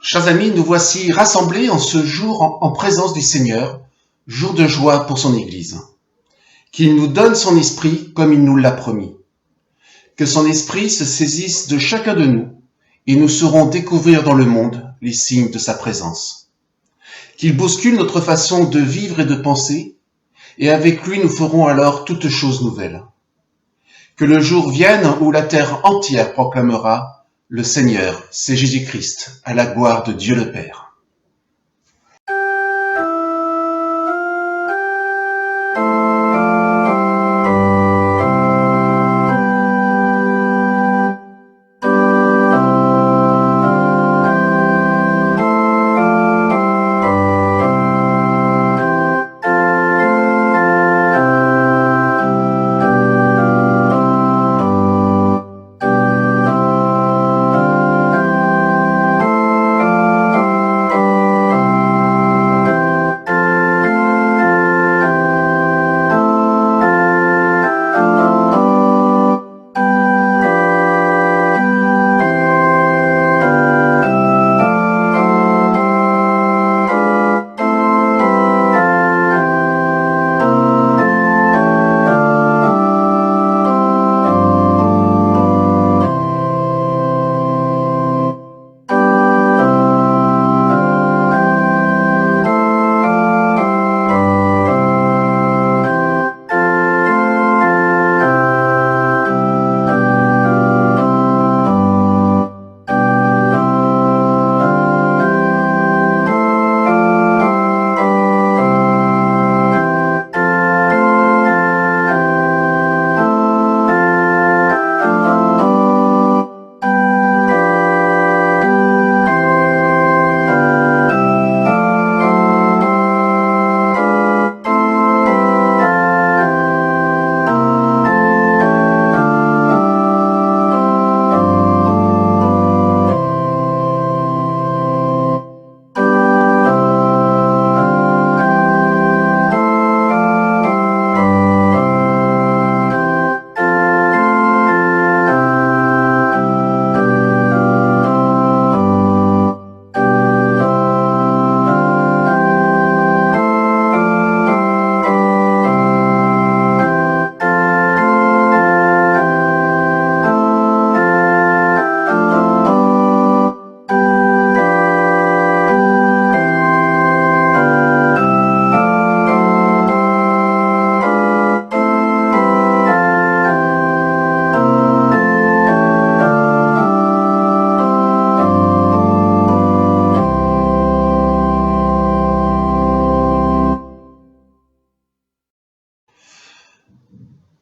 Chers amis, nous voici rassemblés en ce jour en présence du Seigneur, jour de joie pour son Église. Qu'il nous donne son esprit comme il nous l'a promis. Que son esprit se saisisse de chacun de nous et nous saurons découvrir dans le monde les signes de sa présence. Qu'il bouscule notre façon de vivre et de penser, et avec lui nous ferons alors toutes choses nouvelles. Que le jour vienne où la terre entière proclamera « Le Seigneur, c'est Jésus-Christ, à la gloire de Dieu le Père ».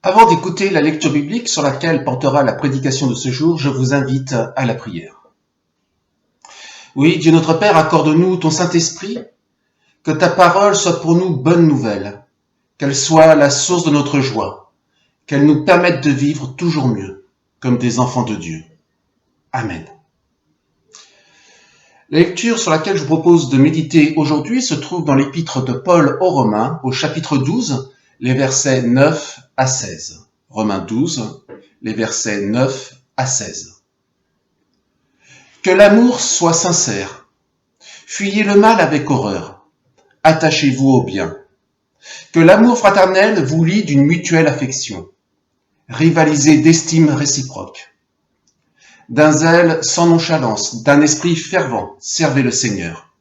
Avant d'écouter la lecture biblique sur laquelle portera la prédication de ce jour, je vous invite à la prière. Oui, Dieu notre Père, accorde-nous ton Saint-Esprit, que ta parole soit pour nous bonne nouvelle, qu'elle soit la source de notre joie, qu'elle nous permette de vivre toujours mieux, comme des enfants de Dieu. Amen. La lecture sur laquelle je vous propose de méditer aujourd'hui se trouve dans l'épître de Paul aux Romains, au chapitre 12, les versets 9 à 16. Romains 12, les versets 9 à 16. Que l'amour soit sincère. Fuyez le mal avec horreur. Attachez-vous au bien. Que l'amour fraternel vous lie d'une mutuelle affection. Rivalisez d'estime réciproque. D'un zèle sans nonchalance, d'un esprit fervent, servez le Seigneur.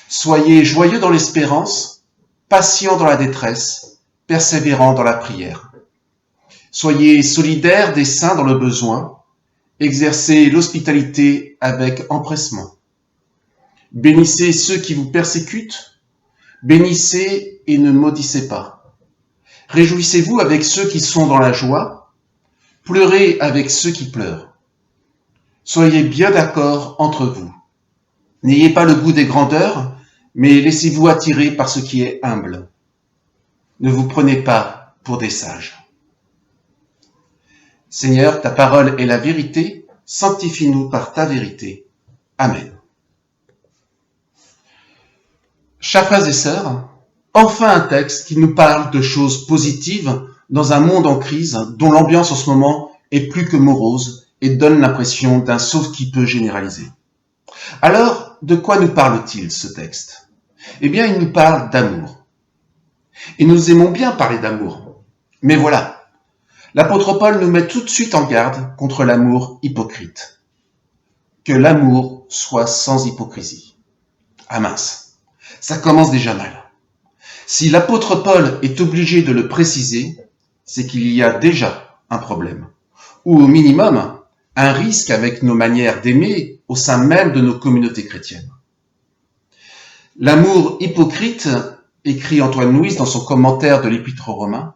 Soyez joyeux dans l'espérance, patients dans la détresse, persévérant dans la prière. Soyez solidaires des saints dans le besoin, exercez l'hospitalité avec empressement. Bénissez ceux qui vous persécutent, bénissez et ne maudissez pas. Réjouissez-vous avec ceux qui sont dans la joie, pleurez avec ceux qui pleurent. Soyez bien d'accord entre vous. N'ayez pas le goût des grandeurs, mais laissez-vous attirer par ce qui est humble. Ne vous prenez pas pour des sages. Seigneur, ta parole est la vérité, sanctifie-nous par ta vérité. Amen. Chers frères et sœurs, enfin un texte qui nous parle de choses positives dans un monde en crise dont l'ambiance en ce moment est plus que morose et donne l'impression d'un sauve-qui-peut généralisé. Alors, de quoi nous parle-t-il ce texte? Eh bien, il nous parle d'amour. Et nous aimons bien parler d'amour. Mais voilà, l'apôtre Paul nous met tout de suite en garde contre l'amour hypocrite. Que l'amour soit sans hypocrisie. Ah mince, ça commence déjà mal. Si l'apôtre Paul est obligé de le préciser, c'est qu'il y a déjà un problème, ou au minimum, un risque avec nos manières d'aimer au sein même de nos communautés chrétiennes. L'amour hypocrite, écrit Antoine Nuis dans son commentaire de l'Épître aux Romains,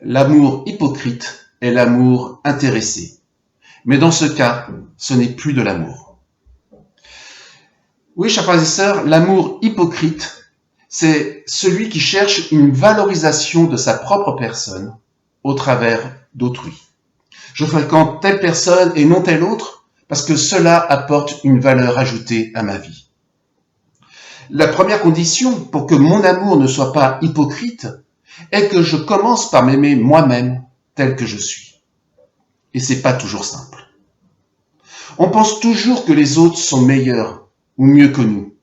l'amour hypocrite est l'amour intéressé. Mais dans ce cas, ce n'est plus de l'amour. Oui, chers frères et sœurs, l'amour hypocrite, c'est celui qui cherche une valorisation de sa propre personne au travers d'autrui. Je fréquente telle personne et non telle autre parce que cela apporte une valeur ajoutée à ma vie. La première condition pour que mon amour ne soit pas hypocrite est que je commence par m'aimer moi-même tel que je suis. Et c'est pas toujours simple. On pense toujours que les autres sont meilleurs ou mieux que nous.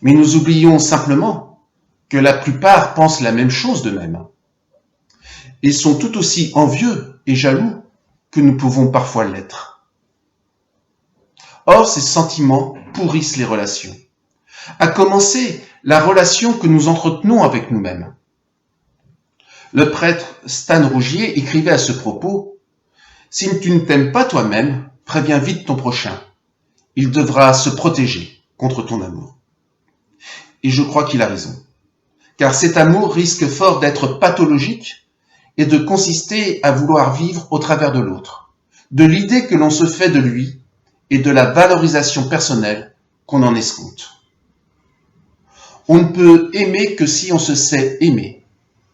Mais nous oublions simplement que la plupart pensent la même chose d'eux-mêmes et sont tout aussi envieux et jaloux que nous pouvons parfois l'être. Or, ces sentiments pourrissent les relations, à commencer la relation que nous entretenons avec nous-mêmes. Le prêtre Stan Rougier écrivait à ce propos « Si tu ne t'aimes pas toi-même, préviens vite ton prochain. Il devra se protéger contre ton amour. » Et je crois qu'il a raison, car cet amour risque fort d'être pathologique et de consister à vouloir vivre au travers de l'autre, de l'idée que l'on se fait de lui et de la valorisation personnelle qu'on en escompte. On ne peut aimer que si on se sait aimer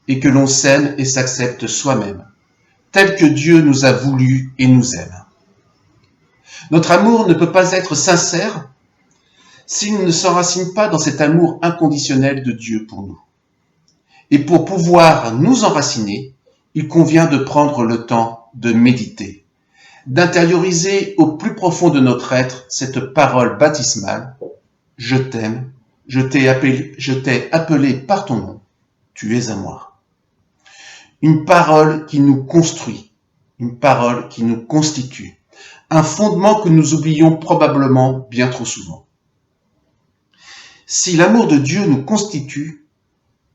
et que l'on s'aime et s'accepte soi-même, tel que Dieu nous a voulu et nous aime. Notre amour ne peut pas être sincère s'il ne s'enracine pas dans cet amour inconditionnel de Dieu pour nous. Et pour pouvoir nous enraciner, il convient de prendre le temps de méditer, d'intérioriser au plus profond de notre être cette parole baptismale « Je t'aime, je t'ai appelé par ton nom, tu es à moi ». Une parole qui nous construit, une parole qui nous constitue, un fondement que nous oublions probablement bien trop souvent. Si l'amour de Dieu nous constitue,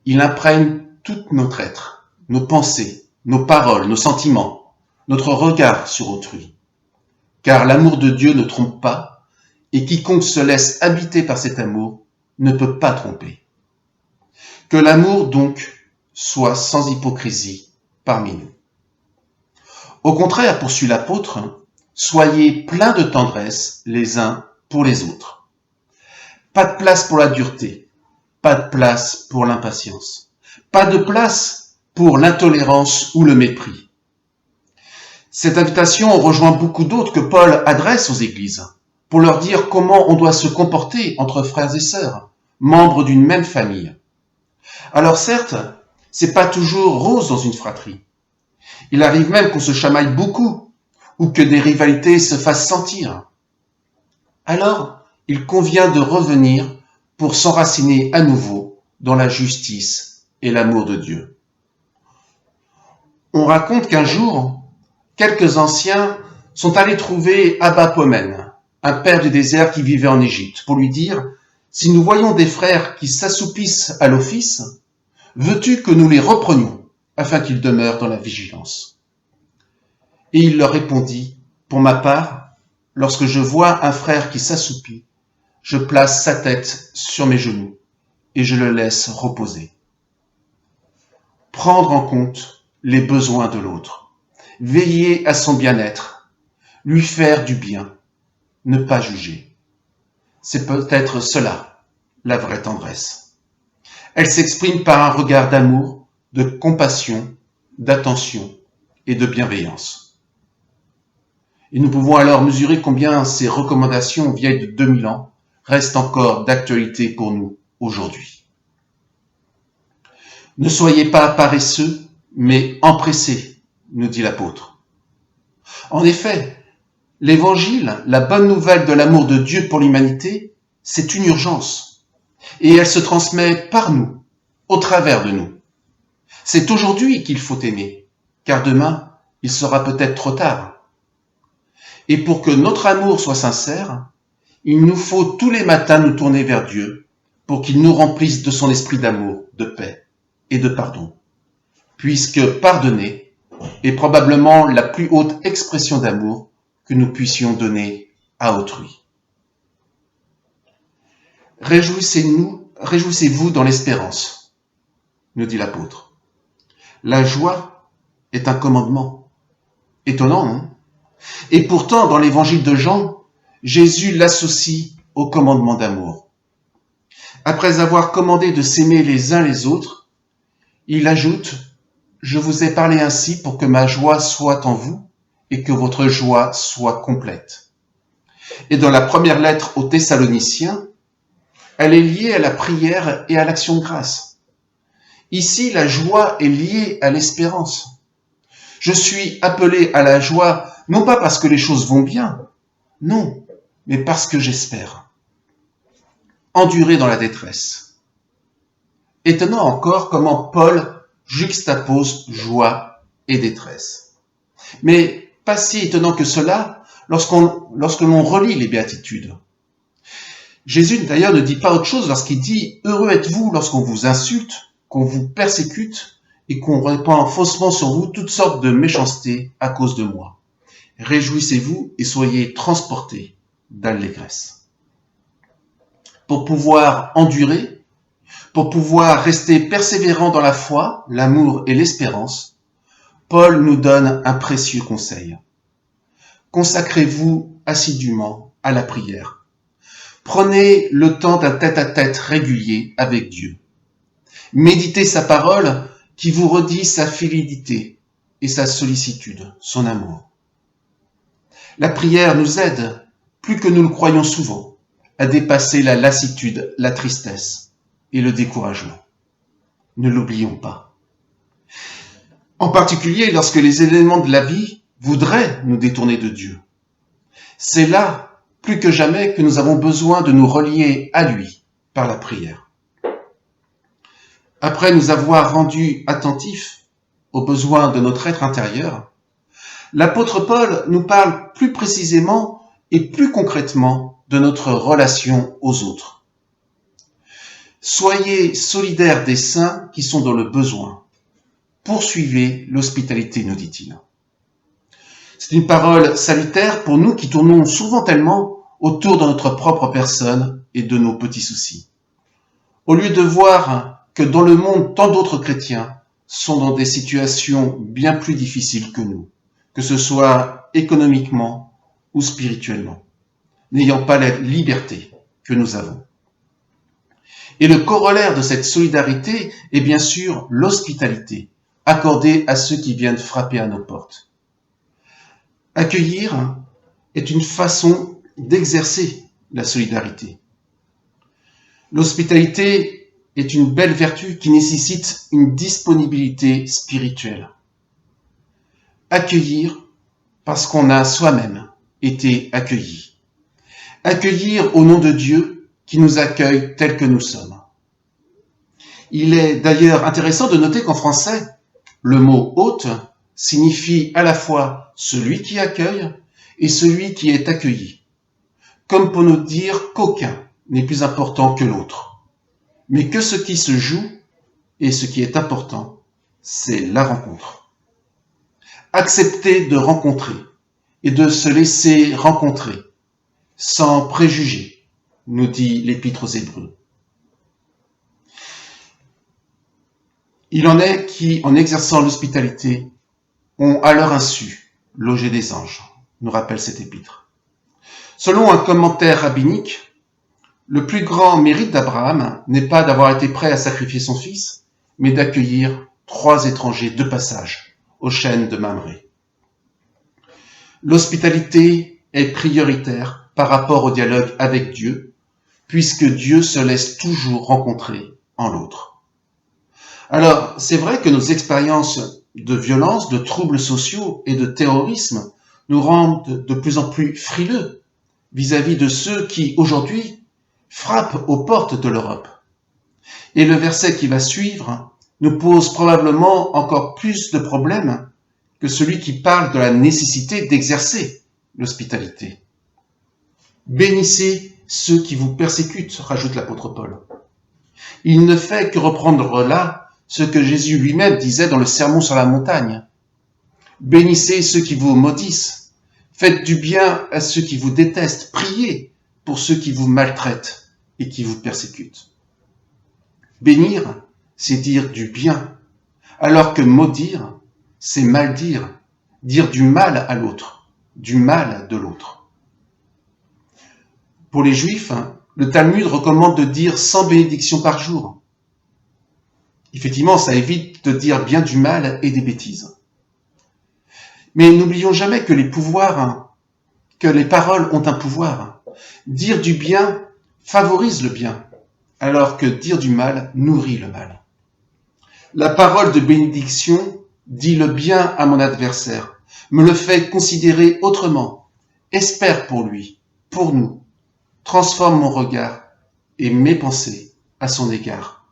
il imprègne tout notre être, nos pensées, nos paroles, nos sentiments, notre regard sur autrui. Car l'amour de Dieu ne trompe pas, et quiconque se laisse habiter par cet amour ne peut pas tromper. Que l'amour, donc, soit sans hypocrisie parmi nous. Au contraire, poursuit l'apôtre, soyez pleins de tendresse les uns pour les autres. Pas de place pour la dureté, pas de place pour l'impatience, pas de place pour l'intolérance ou le mépris. Cette invitation rejoint beaucoup d'autres que Paul adresse aux églises pour leur dire comment on doit se comporter entre frères et sœurs, membres d'une même famille. Alors certes, c'est pas toujours rose dans une fratrie. Il arrive même qu'on se chamaille beaucoup ou que des rivalités se fassent sentir. Alors, il convient de revenir pour s'enraciner à nouveau dans la justice et l'amour de Dieu. On raconte qu'un jour, quelques anciens sont allés trouver Abba Pomen, un père du désert qui vivait en Égypte, pour lui dire « Si nous voyons des frères qui s'assoupissent à l'office, veux-tu que nous les reprenions afin qu'ils demeurent dans la vigilance ?» Et il leur répondit « Pour ma part, lorsque je vois un frère qui s'assoupit, je place sa tête sur mes genoux et je le laisse reposer. » Prendre en compte les besoins de l'autre, veiller à son bien-être, lui faire du bien, ne pas juger. C'est peut-être cela, la vraie tendresse. Elle s'exprime par un regard d'amour, de compassion, d'attention et de bienveillance. Et nous pouvons alors mesurer combien ces recommandations vieilles de 2000 ans restent encore d'actualité pour nous aujourd'hui. Ne soyez pas paresseux, mais empressés, nous dit l'apôtre. En effet, L'évangile, la bonne nouvelle de l'amour de Dieu pour l'humanité, c'est une urgence. Et elle se transmet par nous, au travers de nous. C'est aujourd'hui qu'il faut aimer, car demain, il sera peut-être trop tard. Et pour que notre amour soit sincère, il nous faut tous les matins nous tourner vers Dieu pour qu'il nous remplisse de son esprit d'amour, de paix et de pardon. Puisque pardonner est probablement la plus haute expression d'amour que nous puissions donner à autrui. Réjouissez-vous dans l'espérance, nous dit l'apôtre. La joie est un commandement. Étonnant, non ? Et pourtant, dans l'évangile de Jean, Jésus l'associe au commandement d'amour. Après avoir commandé de s'aimer les uns les autres, il ajoute « Je vous ai parlé ainsi pour que ma joie soit en vous et que votre joie soit complète. » Et dans la première lettre aux Thessaloniciens, elle est liée à la prière et à l'action de grâce. Ici, la joie est liée à l'espérance. Je suis appelé à la joie, non pas parce que les choses vont bien, non, mais parce que j'espère. Endurer dans la détresse. Étonnant encore comment Paul juxtapose joie et détresse. Mais pas si étonnant que cela lorsque l'on relit les béatitudes. Jésus d'ailleurs ne dit pas autre chose lorsqu'il dit « Heureux êtes-vous lorsqu'on vous insulte, qu'on vous persécute et qu'on répand faussement sur vous toutes sortes de méchancetés à cause de moi. Réjouissez-vous et soyez transportés d'allégresse. » Pour pouvoir endurer, pour pouvoir rester persévérant dans la foi, l'amour et l'espérance, Paul nous donne un précieux conseil. Consacrez-vous assidûment à la prière. Prenez le temps d'un tête-à-tête régulier avec Dieu. Méditez sa parole qui vous redit sa fidélité et sa sollicitude, son amour. La prière nous aide, plus que nous le croyons souvent, à dépasser la lassitude, la tristesse et le découragement. Ne l'oublions pas. En particulier lorsque les éléments de la vie voudraient nous détourner de Dieu. C'est là, plus que jamais, que nous avons besoin de nous relier à lui par la prière. Après nous avoir rendus attentifs aux besoins de notre être intérieur, l'apôtre Paul nous parle plus précisément et plus concrètement de notre relation aux autres. Soyez solidaires des saints qui sont dans le besoin. Poursuivez l'hospitalité, nous dit-il. C'est une parole salutaire pour nous qui tournons souvent tellement autour de notre propre personne et de nos petits soucis. Au lieu de voir que dans le monde, tant d'autres chrétiens sont dans des situations bien plus difficiles que nous, que ce soit économiquement ou spirituellement, n'ayant pas la liberté que nous avons. Et le corollaire de cette solidarité est bien sûr l'hospitalité accordée à ceux qui viennent frapper à nos portes. Accueillir est une façon d'exercer la solidarité. L'hospitalité est une belle vertu qui nécessite une disponibilité spirituelle. Accueillir parce qu'on a soi-même été accueilli. Accueillir au nom de Dieu qui nous accueille tels que nous sommes. Il est d'ailleurs intéressant de noter qu'en français, le mot « hôte » signifie à la fois celui qui accueille et celui qui est accueilli, comme pour nous dire qu'aucun n'est plus important que l'autre, mais que ce qui se joue et ce qui est important, c'est la rencontre. Accepter de rencontrer et de se laisser rencontrer, sans préjugés, nous dit l'Épître aux Hébreux. Il en est qui, en exerçant l'hospitalité, ont à leur insu logé des anges, nous rappelle cet épître. Selon un commentaire rabbinique, le plus grand mérite d'Abraham n'est pas d'avoir été prêt à sacrifier son fils, mais d'accueillir 3 étrangers de passage aux chênes de Mamré. L'hospitalité est prioritaire par rapport au dialogue avec Dieu, puisque Dieu se laisse toujours rencontrer en l'autre. Alors, c'est vrai que nos expériences de violence, de troubles sociaux et de terrorisme nous rendent de plus en plus frileux vis-à-vis de ceux qui, aujourd'hui, frappent aux portes de l'Europe. Et le verset qui va suivre nous pose probablement encore plus de problèmes que celui qui parle de la nécessité d'exercer l'hospitalité. Bénissez ceux qui vous persécutent, rajoute l'apôtre Paul. Il ne fait que reprendre là ce que Jésus lui-même disait dans le Sermon sur la montagne. Bénissez ceux qui vous maudissent, faites du bien à ceux qui vous détestent, priez pour ceux qui vous maltraitent et qui vous persécutent. Bénir, c'est dire du bien, alors que maudire, c'est maldire, dire du mal à l'autre, du mal de l'autre. Pour les Juifs, le Talmud recommande de dire 100 bénédictions par jour. Effectivement, ça évite de dire bien du mal et des bêtises. Mais n'oublions jamais que les paroles ont un pouvoir. Dire du bien favorise le bien, alors que dire du mal nourrit le mal. La parole de bénédiction dit le bien à mon adversaire, me le fait considérer autrement, espère pour lui, pour nous, transforme mon regard et mes pensées à son égard,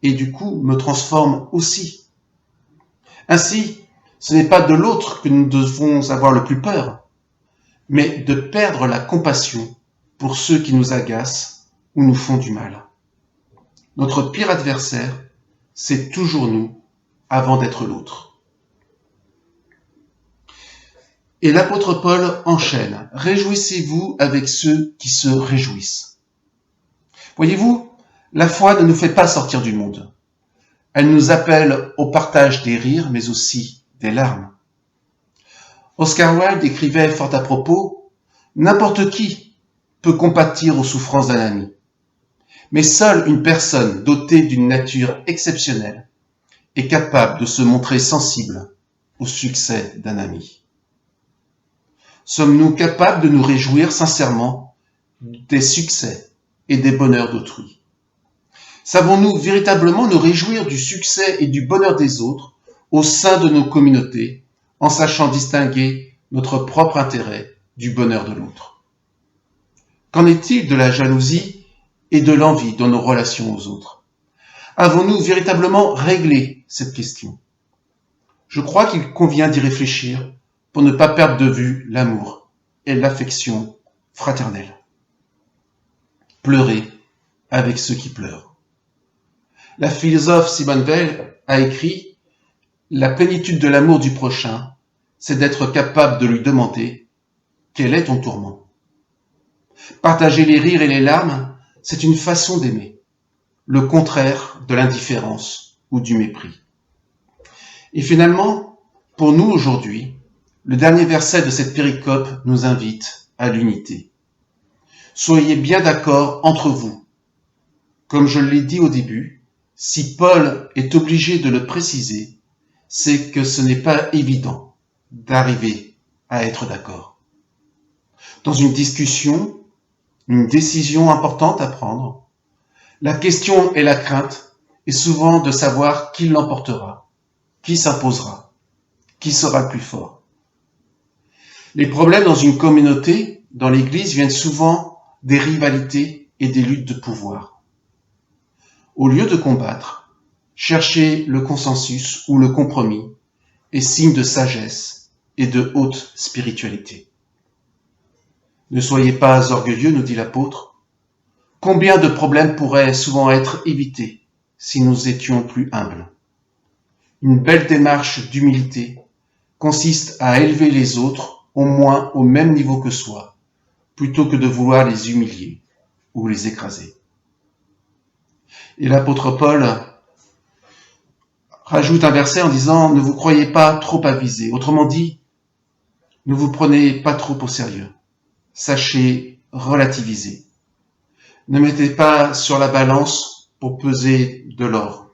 et du coup me transforme aussi. Ainsi, ce n'est pas de l'autre que nous devons avoir le plus peur, mais de perdre la compassion pour ceux qui nous agacent ou nous font du mal. Notre pire adversaire, c'est toujours nous, avant d'être l'autre. Et l'apôtre Paul enchaîne, « Réjouissez-vous avec ceux qui se réjouissent. » Voyez-vous, la foi ne nous fait pas sortir du monde. Elle nous appelle au partage des rires, mais aussi des larmes. Oscar Wilde écrivait fort à propos, « N'importe qui peut compatir aux souffrances d'un ami. Mais seule une personne dotée d'une nature exceptionnelle est capable de se montrer sensible au succès d'un ami. » Sommes-nous capables de nous réjouir sincèrement des succès et des bonheurs d'autrui? Savons-nous véritablement nous réjouir du succès et du bonheur des autres au sein de nos communautés, en sachant distinguer notre propre intérêt du bonheur de l'autre? Qu'en est-il de la jalousie et de l'envie dans nos relations aux autres? Avons-nous véritablement réglé cette question? Je crois qu'il convient d'y réfléchir pour ne pas perdre de vue l'amour et l'affection fraternelle. Pleurez avec ceux qui pleurent. La philosophe Simone Weil a écrit « La plénitude de l'amour du prochain, c'est d'être capable de lui demander « Quel est ton tourment ?» Partager les rires et les larmes, c'est une façon d'aimer, le contraire de l'indifférence ou du mépris. Et finalement, pour nous aujourd'hui, le dernier verset de cette péricope nous invite à l'unité. Soyez bien d'accord entre vous. Comme je l'ai dit au début, si Paul est obligé de le préciser, c'est que ce n'est pas évident d'arriver à être d'accord. Dans une discussion, une décision importante à prendre, la question et la crainte est souvent de savoir qui l'emportera, qui s'imposera, qui sera le plus fort. Les problèmes dans une communauté, dans l'Église, viennent souvent des rivalités et des luttes de pouvoir. Au lieu de combattre, chercher le consensus ou le compromis est signe de sagesse et de haute spiritualité. Ne soyez pas orgueilleux, nous dit l'apôtre. Combien de problèmes pourraient souvent être évités si nous étions plus humbles? Une belle démarche d'humilité consiste à élever les autres au moins au même niveau que soi, plutôt que de vouloir les humilier ou les écraser. Et l'apôtre Paul rajoute un verset en disant « Ne vous croyez pas trop avisés ». Autrement dit, ne vous prenez pas trop au sérieux. Sachez relativiser. Ne mettez pas sur la balance pour peser de l'or.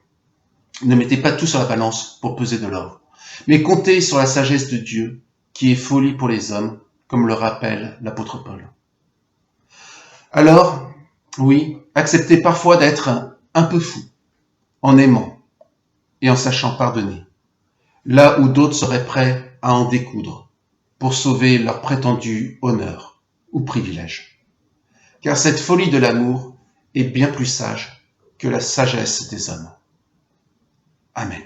Ne mettez pas tout sur la balance pour peser de l'or. Mais comptez sur la sagesse de Dieu, qui est folie pour les hommes, comme le rappelle l'apôtre Paul. Alors, oui, acceptez parfois d'être un peu fou, en aimant et en sachant pardonner, là où d'autres seraient prêts à en découdre pour sauver leur prétendu honneur ou privilège. Car cette folie de l'amour est bien plus sage que la sagesse des hommes. Amen.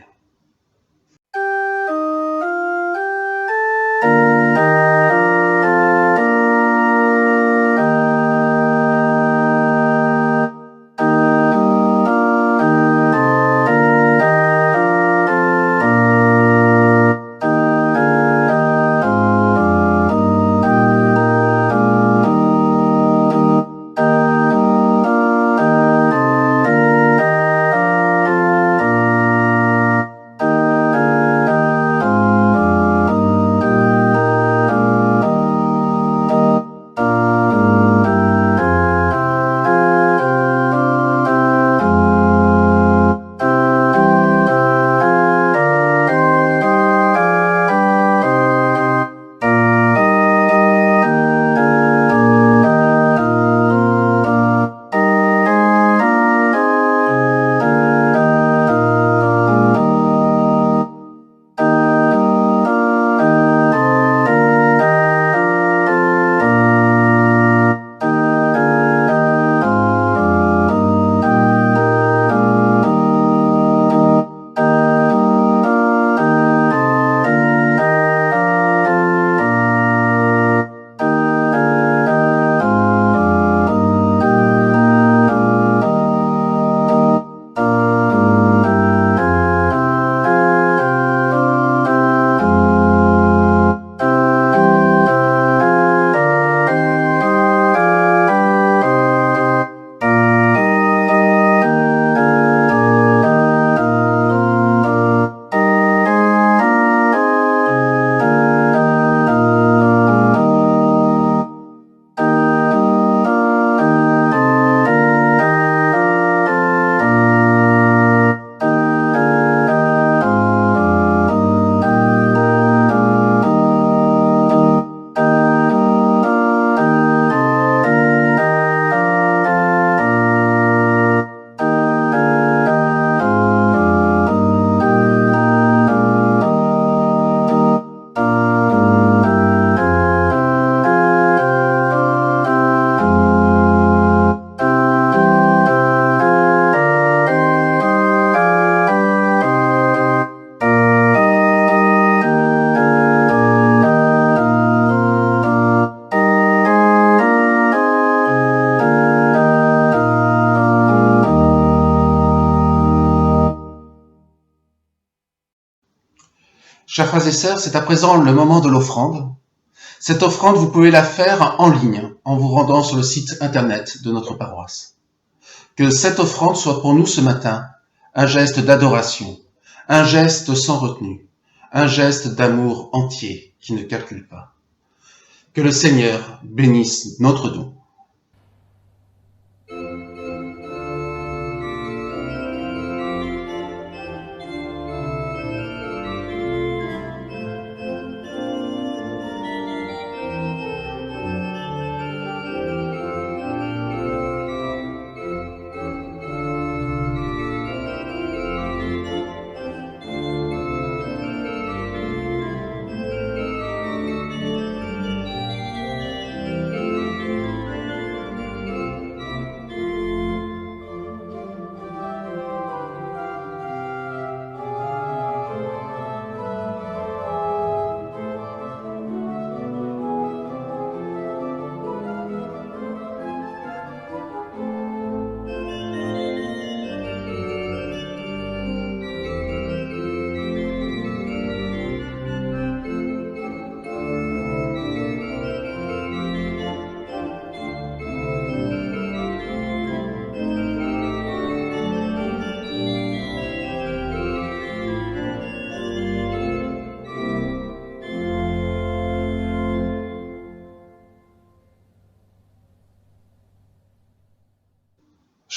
Chers frères et sœurs, c'est à présent le moment de l'offrande. Cette offrande, vous pouvez la faire en ligne, en vous rendant sur le site internet de notre paroisse. Que cette offrande soit pour nous ce matin un geste d'adoration, un geste sans retenue, un geste d'amour entier qui ne calcule pas. Que le Seigneur bénisse notre don.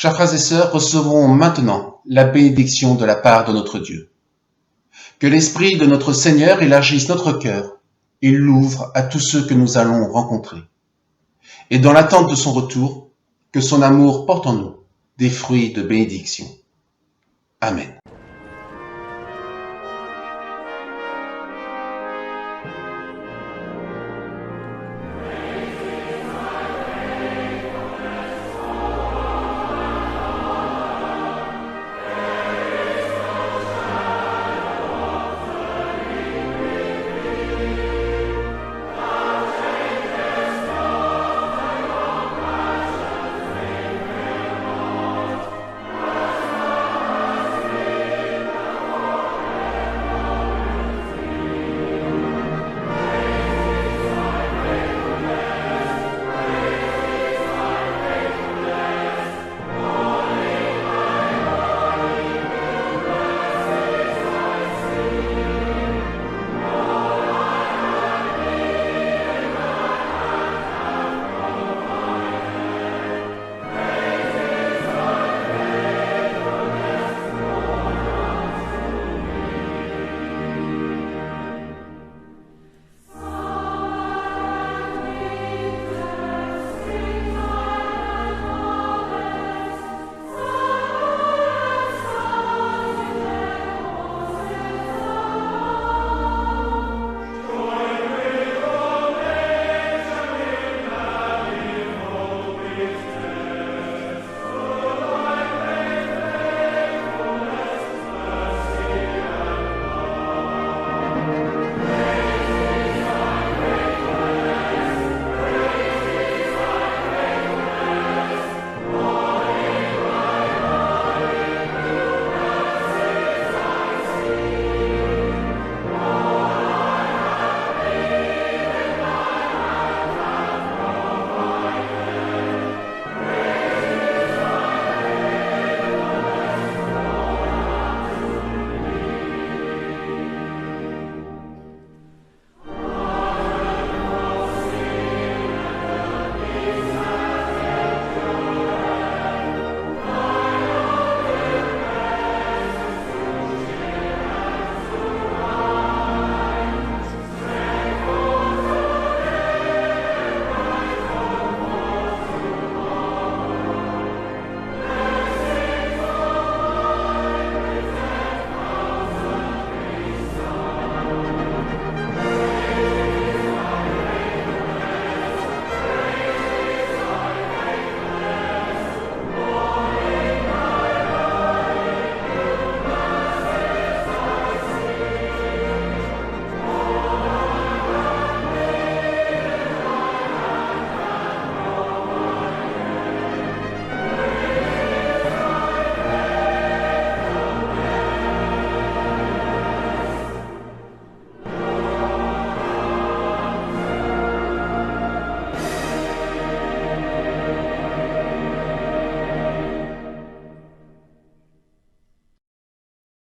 Chers frères et sœurs, recevons maintenant la bénédiction de la part de notre Dieu. Que l'Esprit de notre Seigneur élargisse notre cœur et l'ouvre à tous ceux que nous allons rencontrer. Et dans l'attente de son retour, que son amour porte en nous des fruits de bénédiction. Amen.